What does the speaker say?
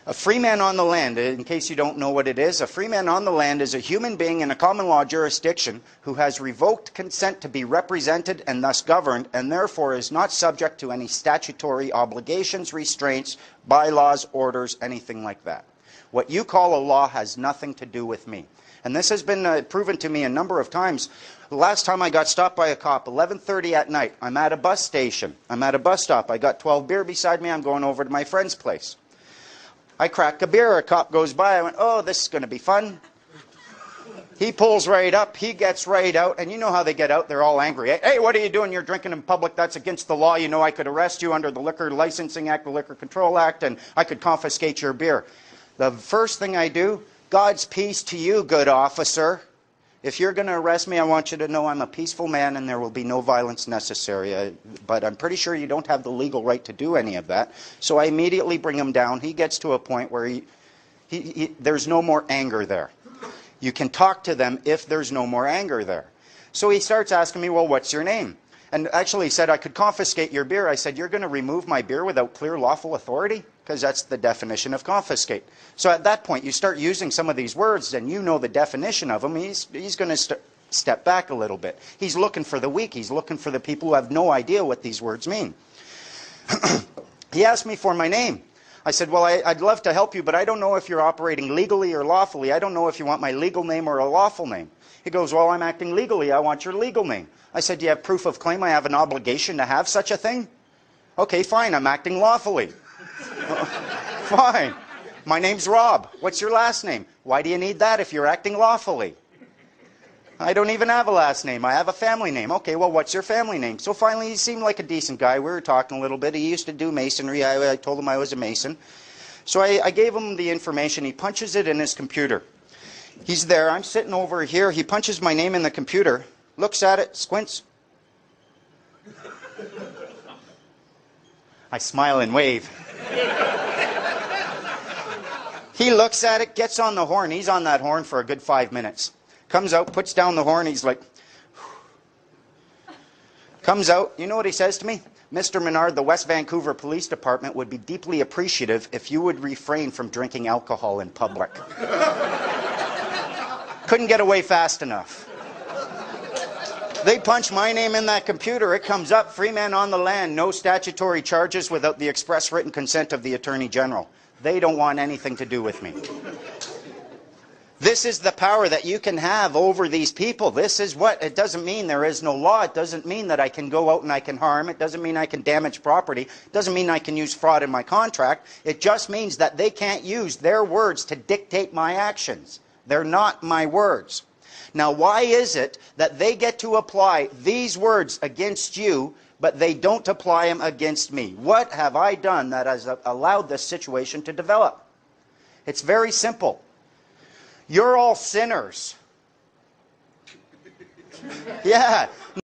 A free man on the land, in case you don't know what it is, a free man on the land is a human being in a common law jurisdiction who has revoked consent to be represented and thus governed, and therefore is not subject to any statutory obligations, restraints, bylaws, orders, anything like that. What you call a law has nothing to do with me. And this has been proven to me a number of times. The last time I got stopped by a cop, 11:30 at night, I'm at a bus station. I'm at a bus stop. I got 12 beer beside me. I'm going over to my friend's place. I crack a beer, a cop goes by, I went, oh, this is going to be fun. He pulls right up, he gets right out, and you know how they get out, they're all angry. Hey, what are you doing? You're drinking in public, that's against the law. You know I could arrest you under the Liquor Licensing Act, the Liquor Control Act, and I could confiscate your beer. The first thing I do, God's peace to you, good officer. If you're going to arrest me, I want you to know I'm a peaceful man and there will be no violence necessary. But I'm pretty sure you don't have the legal right to do any of that. So I immediately bring him down. He gets to a point where there's no more anger there. You can talk to them if there's no more anger there. So he starts asking me, well, what's your name? And actually he said, I could confiscate your beer. I said, you're going to remove my beer without clear lawful authority? Because that's the definition of confiscate. So at that point, you start using some of these words, and you know the definition of them. He's going to step back a little bit. He's looking for the weak. He's looking for the people who have no idea what these words mean. He asked me for my name. I said, well, I'd love to help you, but I don't know if you're operating legally or lawfully. I don't know if you want my legal name or a lawful name. He goes, well, I'm acting legally. I want your legal name. I said, do you have proof of claim? I have an obligation to have such a thing? Okay, fine. I'm acting lawfully. Fine. My name's Rob. What's your last name? Why do you need that if you're acting lawfully? I don't even have a last name. I have a family name. Okay, well, what's your family name? So finally, he seemed like a decent guy. We were talking a little bit. He used to do masonry. I told him I was a mason. So I gave him the information. He punches it in his computer. He's there. I'm sitting over here. He punches my name in the computer, looks at it, squints. I smile and wave. He looks at it, gets on the horn. He's on that horn for a good 5 minutes. Comes out, puts down the horn. He's like, comes out. You know what he says to me? Mr. Menard, the West Vancouver Police Department would be deeply appreciative if you would refrain from drinking alcohol in public. Couldn't get away fast enough. They punch my name in that computer. It comes up, free man on the land, no statutory charges without the express written consent of the Attorney General. They don't want anything to do with me. This is the power that you can have over these people. This is what, it doesn't mean there is no law. It doesn't mean that I can go out and I can harm. It doesn't mean I can damage property. It doesn't mean I can use fraud in my contract. It just means that they can't use their words to dictate my actions. They're not my words. Now, why is it that they get to apply these words against you, but they don't apply them against me? What have I done that has allowed this situation to develop? It's very simple. You're all sinners. Yeah.